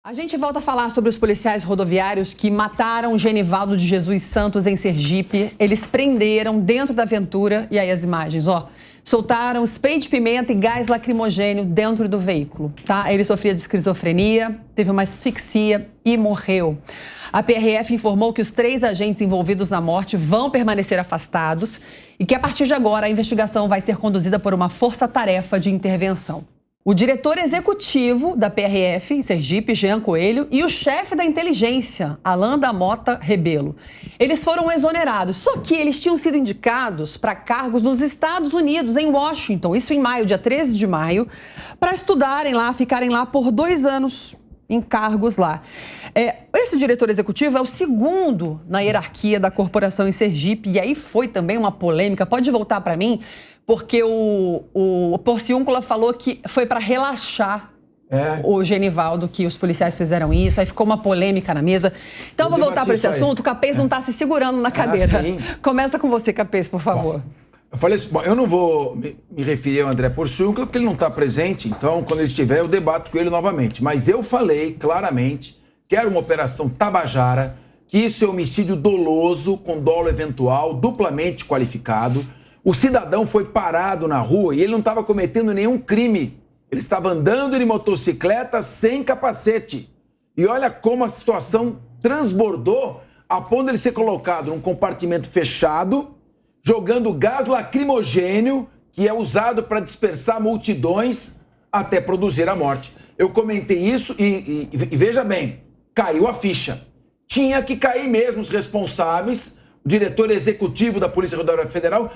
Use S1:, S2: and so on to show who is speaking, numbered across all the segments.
S1: A gente volta a falar sobre os policiais rodoviários que mataram Genivaldo de Jesus Santos em Sergipe. Eles prenderam dentro da viatura, e aí as imagens, ó. Soltaram spray de pimenta e gás lacrimogênio dentro do veículo, tá? Ele sofria de esquizofrenia, teve uma asfixia e morreu. A PRF informou que os 3 agentes envolvidos na morte vão permanecer afastados e que a partir de agora a investigação vai ser conduzida por uma força-tarefa de intervenção. O diretor executivo da PRF em Sergipe, Jean Coelho, e o chefe da inteligência, Alain da Mota Rebelo. Eles foram exonerados, só que eles tinham sido indicados para cargos nos Estados Unidos, em Washington, isso em maio, dia 13 de maio, para estudarem lá, ficarem lá por 2 anos em cargos lá. Esse diretor executivo é o segundo na hierarquia da corporação em Sergipe, e aí foi também uma polêmica. Pode voltar para mim? Porque o Porciúncula falou que foi para relaxar o Genivaldo, que os policiais fizeram isso, aí ficou uma polêmica na mesa. Então eu vou voltar para esse assunto, o Capês não está se segurando na cadeira. Começa com você, Capês, por favor.
S2: Eu falei assim, eu não vou me referir ao André Porciúncula porque ele não está presente, então quando ele estiver eu debato com ele novamente. Mas eu falei claramente que era uma operação Tabajara, que isso é homicídio doloso, com dolo eventual, duplamente qualificado. O cidadão foi parado na rua e ele não estava cometendo nenhum crime. Ele estava andando de motocicleta sem capacete. E olha como a situação transbordou a ponto de ele ser colocado num compartimento fechado, jogando gás lacrimogênio, que é usado para dispersar multidões até produzir a morte. Eu comentei isso e veja bem, caiu a ficha. Tinha que cair mesmo os responsáveis. O diretor executivo da Polícia Rodoviária Federal,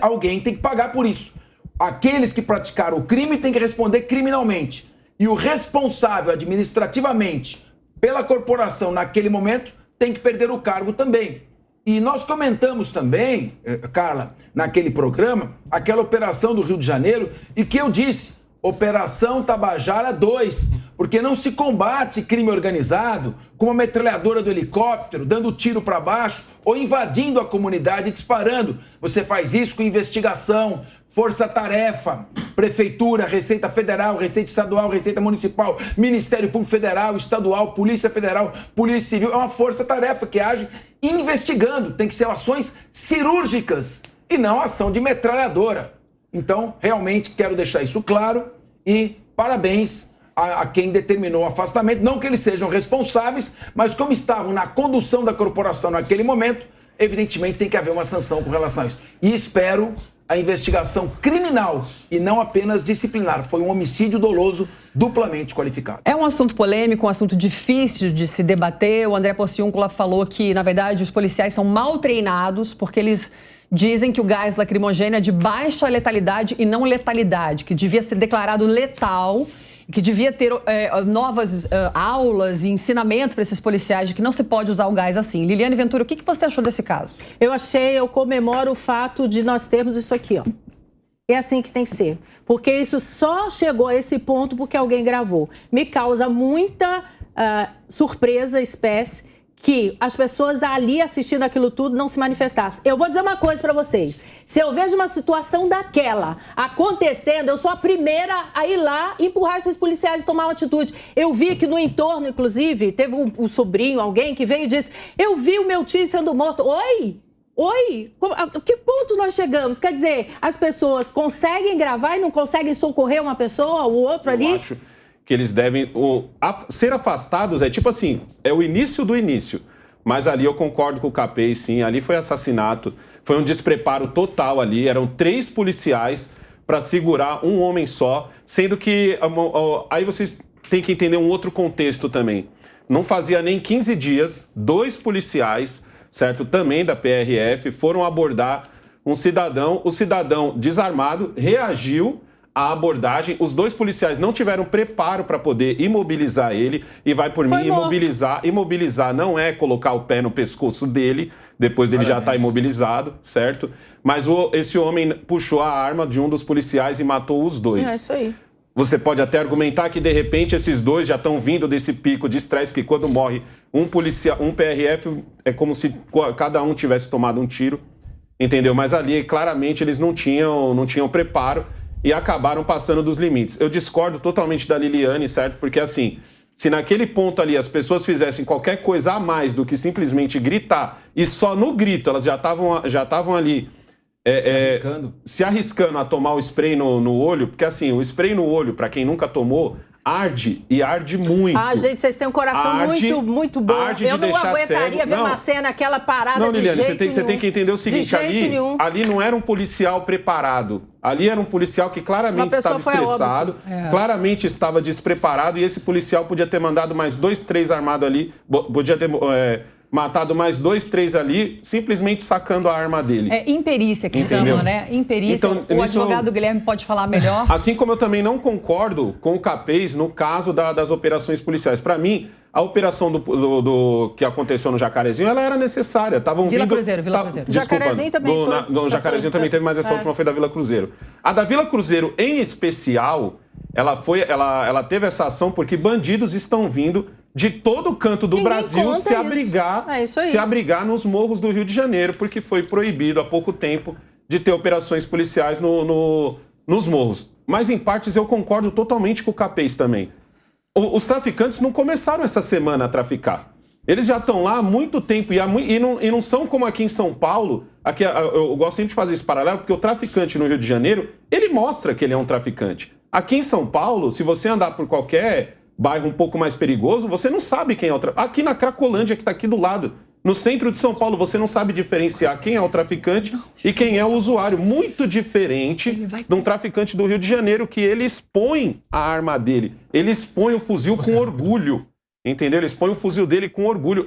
S2: alguém tem que pagar por isso. Aqueles que praticaram o crime têm que responder criminalmente. E o responsável administrativamente pela corporação naquele momento tem que perder o cargo também. E nós comentamos também, Carla, naquele programa, aquela operação do Rio de Janeiro, e que eu disse, Operação Tabajara 2, porque não se combate crime organizado com uma metralhadora do helicóptero, dando tiro para baixo ou invadindo a comunidade e disparando. Você faz isso com investigação, força-tarefa, prefeitura, Receita Federal, Receita Estadual, Receita Municipal, Ministério Público Federal, Estadual, Polícia Federal, Polícia Civil. É uma força-tarefa que age investigando. Tem que ser ações cirúrgicas e não ação de metralhadora. Então, realmente, quero deixar isso claro e parabéns a quem determinou o afastamento. Não que eles sejam responsáveis, mas como estavam na condução da corporação naquele momento, evidentemente tem que haver uma sanção com relação a isso. E espero a investigação criminal e não apenas disciplinar. Foi um homicídio doloso duplamente qualificado.
S1: É um assunto polêmico, um assunto difícil de se debater. O André Porciúncula falou que, na verdade, os policiais são mal treinados porque eles dizem que o gás lacrimogênio é de baixa letalidade e não letalidade, que devia ser declarado letal, que devia ter novas aulas e ensinamento para esses policiais de que não se pode usar o gás assim. Liliane Ventura, o que você achou desse caso?
S3: Eu comemoro o fato de nós termos isso aqui, ó. É assim que tem que ser. Porque isso só chegou a esse ponto porque alguém gravou. Me causa muita surpresa, espécie, que as pessoas ali assistindo aquilo tudo não se manifestassem. Eu vou dizer uma coisa para vocês. Se eu vejo uma situação daquela acontecendo, eu sou a primeira a ir lá empurrar esses policiais e tomar uma atitude. Eu vi que no entorno, inclusive, teve um sobrinho, alguém que veio e disse: eu vi o meu tio sendo morto. Oi? A que ponto nós chegamos? Quer dizer, as pessoas conseguem gravar e não conseguem socorrer uma pessoa ou outra ali?
S4: Eu acho que eles devem ser afastados, tipo assim, é o início do início. Mas ali eu concordo com o Capês, sim, ali foi assassinato, foi um despreparo total ali, eram 3 policiais para segurar um homem só, sendo que, aí vocês têm que entender um outro contexto também. Não fazia nem 15 dias, 2 policiais, certo, também da PRF, foram abordar um cidadão, o cidadão desarmado reagiu a abordagem, os 2 policiais não tiveram preparo para poder imobilizar ele, e vai por mim, imobilizar não é colocar o pé no pescoço dele, depois dele já estar imobilizado, certo? Mas esse homem puxou a arma de um dos policiais e matou os 2.
S3: É isso aí.
S4: Você pode até argumentar que, de repente, esses 2 já estão vindo desse pico de estresse, porque quando morre um PRF, é como se cada um tivesse tomado um tiro, entendeu? Mas ali, claramente, eles não tinham preparo e acabaram passando dos limites. Eu discordo totalmente da Liliane, certo? Porque, assim, Se naquele ponto ali as pessoas fizessem qualquer coisa a mais do que simplesmente gritar, e só no grito elas já estavam ali se arriscando a tomar o spray no olho, porque assim, o spray no olho, para quem nunca tomou, arde e arde muito.
S3: Ah, gente, vocês têm um coração muito bom. Eu não aguentaria ver uma cena, aquela parada de jeito nenhum. Não, Liliane, você tem que entender o seguinte, ali não era um policial preparado. Ali era um policial que claramente estava estressado, claramente estava despreparado, e esse policial podia ter mandado mais 2, 3 armados ali, podia ter matado mais 2, 3 ali, simplesmente sacando a arma dele.
S1: É imperícia que chama, né? Imperícia. Então, o advogado Guilherme pode falar melhor.
S4: Assim como eu também não concordo com o Capês no caso das operações policiais. Para mim, a operação do que aconteceu no Jacarezinho, ela era necessária.
S1: Vila Cruzeiro.
S4: Desculpa,
S3: Jacarezinho também foi.
S4: No Jacarezinho também teve, mas essa última foi da Vila Cruzeiro. A da Vila Cruzeiro, em especial, ela teve essa ação porque bandidos estão vindo de todo canto do Brasil se abrigar nos morros do Rio de Janeiro, porque foi proibido há pouco tempo de ter operações policiais nos morros. Mas, em partes, eu concordo totalmente com o Capês também. Os traficantes não começaram essa semana a traficar. Eles já estão lá há muito tempo e não são como aqui em São Paulo. Aqui, eu gosto sempre de fazer esse paralelo, porque o traficante no Rio de Janeiro, ele mostra que ele é um traficante. Aqui em São Paulo, se você andar por qualquer bairro um pouco mais perigoso, você não sabe quem é o traficante. Aqui na Cracolândia, que está aqui do lado, no centro de São Paulo, você não sabe diferenciar quem é o traficante e quem é o usuário. Muito diferente de um traficante do Rio de Janeiro, que ele expõe a arma dele. Ele expõe o fuzil com orgulho. Entendeu? Ele expõe o fuzil dele com orgulho.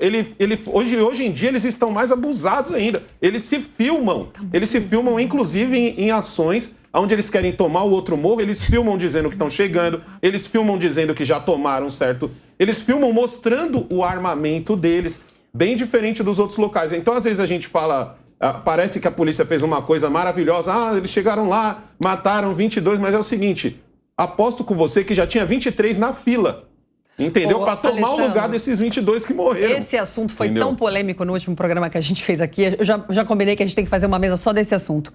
S4: Hoje em dia, eles estão mais abusados ainda. Eles se filmam. Eles se filmam, inclusive, em ações onde eles querem tomar o outro morro. Eles filmam dizendo que estão chegando. Eles filmam dizendo que já tomaram, certo? Eles filmam mostrando o armamento deles, bem diferente dos outros locais. Então, às vezes, a gente fala... parece que a polícia fez uma coisa maravilhosa. Eles chegaram lá, mataram 22, mas é o seguinte, aposto com você que já tinha 23 na fila. Entendeu? Para tomar o lugar desses 22 que morreram.
S1: Esse assunto foi tão polêmico no último programa que a gente fez aqui. Eu já combinei que a gente tem que fazer uma mesa só desse assunto.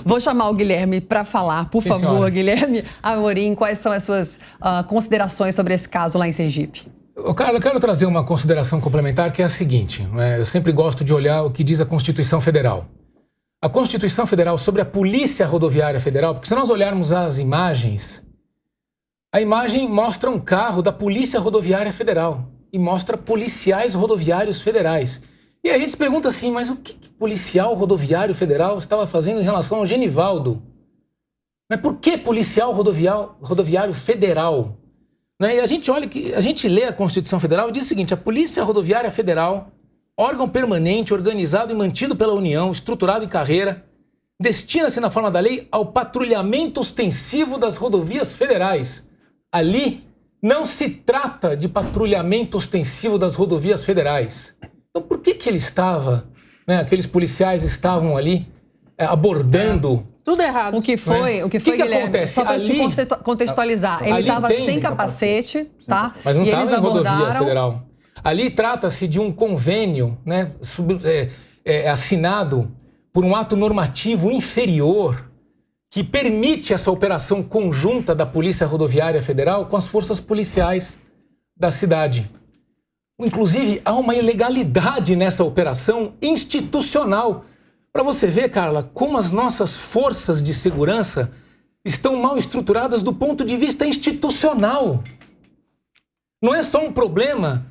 S1: Vou chamar o Guilherme para falar. Por favor, senhora. Guilherme Amorim, quais são as suas considerações sobre esse caso lá em Sergipe?
S5: Carla, eu quero trazer uma consideração complementar que é a seguinte. Eu sempre gosto de olhar o que diz a Constituição Federal. A Constituição Federal sobre a Polícia Rodoviária Federal, porque se nós olharmos as imagens... A imagem mostra um carro da Polícia Rodoviária Federal e mostra policiais rodoviários federais. E aí a gente se pergunta assim, mas o que policial rodoviário federal estava fazendo em relação ao Genivaldo? Mas por que policial rodoviário federal? E a gente lê a Constituição Federal e diz o seguinte, a Polícia Rodoviária Federal, órgão permanente, organizado e mantido pela União, estruturado em carreira, destina-se na forma da lei ao patrulhamento ostensivo das rodovias federais. Ali não se trata de patrulhamento ostensivo das rodovias federais. Então por que ele estava, aqueles policiais estavam ali abordando...
S3: Tudo errado.
S1: O que foi, Guilherme?
S5: Acontece?
S1: Só para te contextualizar. Ele estava sem capacete, tá?
S5: Mas não estava em rodovia
S1: abordaram...
S5: federal. Ali trata-se de um convênio, assinado por um ato normativo inferior que permite essa operação conjunta da Polícia Rodoviária Federal com as forças policiais da cidade. Inclusive, há uma ilegalidade nessa operação institucional. Para você ver, Carla, como as nossas forças de segurança estão mal estruturadas do ponto de vista institucional. Não é só um problema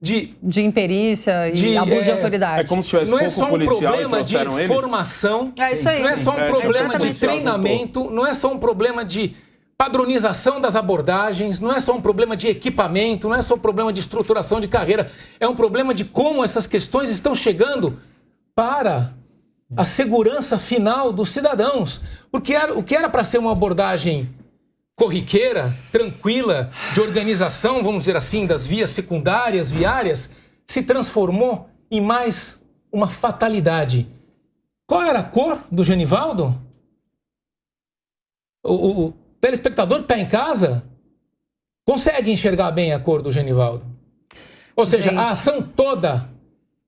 S5: de imperícia e abuso de autoridade.
S4: É como se tivesse pouco policial e trouxeram eles.
S5: Não é só um problema de formação, não é só um problema de treinamento, não é só um problema de padronização das abordagens, não é só um problema de equipamento, não é só um problema de estruturação de carreira, é um problema de como essas questões estão chegando para a segurança final dos cidadãos. Porque o que era para ser uma abordagem corriqueira, tranquila, de organização, vamos dizer assim, das vias secundárias, viárias, se transformou em mais uma fatalidade. Qual era a cor do Genivaldo? O telespectador que está em casa consegue enxergar bem a cor do Genivaldo. Ou seja, a ação toda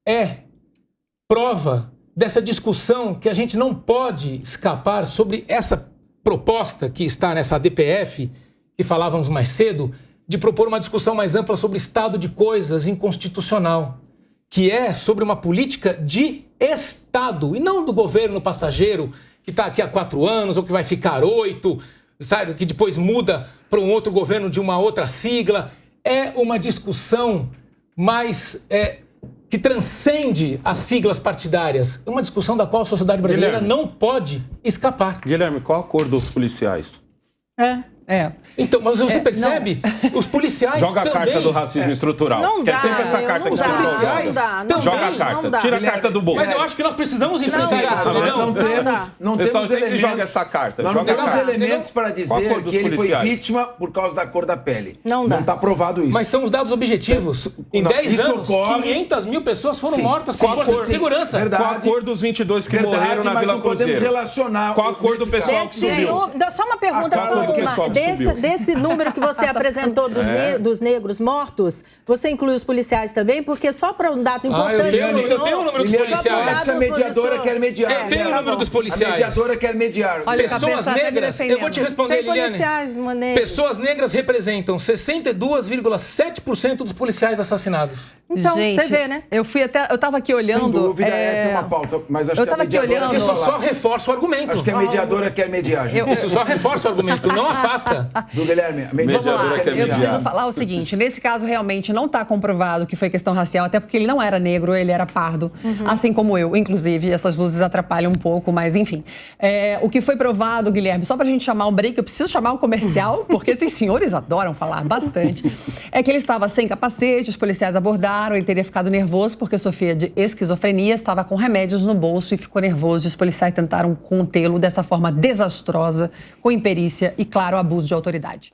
S5: é prova dessa discussão que a gente não pode escapar sobre essa proposta que está nessa DPF, que falávamos mais cedo, de propor uma discussão mais ampla sobre estado de coisas inconstitucional, que é sobre uma política de Estado, e não do governo passageiro que está aqui há 4 anos ou que vai ficar 8, sabe, que depois muda para um outro governo de uma outra sigla. É uma discussão mais que transcende as siglas partidárias. É uma discussão da qual a sociedade brasileira não pode escapar.
S4: Guilherme, qual a cor dos policiais?
S5: Então, mas você percebe? Os policiais
S4: joga
S5: também...
S4: a carta do racismo estrutural.
S3: Não
S4: Quer
S3: dá,
S4: sempre essa carta
S3: não
S4: que
S3: dá,
S4: tá
S5: policiais
S3: não dá,
S5: também.
S4: Joga a carta,
S3: não dá.
S4: tira a carta do bolso.
S5: Mas eu acho que nós precisamos enfrentar isso, né?
S2: Não
S4: O pessoal
S2: temos
S4: sempre
S2: elementos,
S4: joga essa carta.
S2: nós
S4: Joga
S2: não
S4: a
S2: temos
S4: carta.
S2: elementos para
S4: Qual a
S2: dizer
S4: cor dos
S2: que ele foi
S4: policiais?
S2: vítima por causa da cor da pele.
S3: Não dá.
S2: Não está provado isso.
S5: Mas são os dados objetivos. Em
S2: Não,
S5: 10
S2: isso
S5: anos,
S2: ocorre.
S5: 500 mil pessoas foram
S2: Sim.
S5: mortas
S4: Qual
S5: por
S4: a
S5: força
S4: cor?
S5: de segurança.
S2: Verdade.
S4: Qual a cor dos 22 que
S2: Verdade,
S4: morreram na
S2: mas
S4: Vila
S2: não podemos
S4: Cruzeiro?
S2: relacionar
S4: Qual a cor do
S2: nesse
S4: pessoal
S2: caso.
S4: que subiu?
S3: Só uma pergunta,
S2: A cor do
S4: pessoal que subiu.
S3: desse número que você apresentou dos negros mortos, você inclui os policiais também? Porque só para um dado importante...
S5: eu tenho o número dos
S2: Guilherme,
S5: policiais.
S2: parece que a mediadora quer mediar.
S5: Eu tenho o número dos
S2: A
S5: policiais.
S2: mediadora quer mediar.
S1: Olha,
S5: Pessoas
S1: Cabeça tá
S5: negras,
S1: defendendo.
S5: eu vou te responder,
S3: Tem
S5: Liliane.
S3: policiais negros.
S5: Pessoas negras representam 62,7% dos policiais assassinados.
S3: Então,
S1: Gente,
S3: você vê, né?
S1: Eu tava aqui olhando.
S2: Sem dúvida, essa é uma pauta. Mas acho
S1: Eu
S2: que a
S1: tava aqui
S2: mediadora
S1: olhando.
S5: Isso
S2: quer
S5: só
S2: falar.
S5: reforça o argumento.
S2: Acho que a mediadora quer mediar, gente.
S5: Isso só reforça o argumento, não afasta.
S2: Viu, Guilherme? A
S1: Vamos
S2: mediadora
S1: lá,
S2: quer
S1: eu
S2: mediar.
S1: preciso falar o seguinte, nesse caso realmente não está comprovado que foi questão racial, até porque ele não era negro, ele era pardo, assim como eu, inclusive, essas luzes atrapalham um pouco, mas enfim. O que foi provado, Guilherme, só pra gente chamar um break, eu preciso chamar um comercial, porque esses senhores adoram falar bastante, é que ele estava sem capacete, os policiais abordaram, ele teria ficado nervoso porque sofria de esquizofrenia, estava com remédios no bolso e ficou nervoso, e os policiais tentaram contê-lo dessa forma desastrosa, com imperícia e, claro, abuso de autoridade.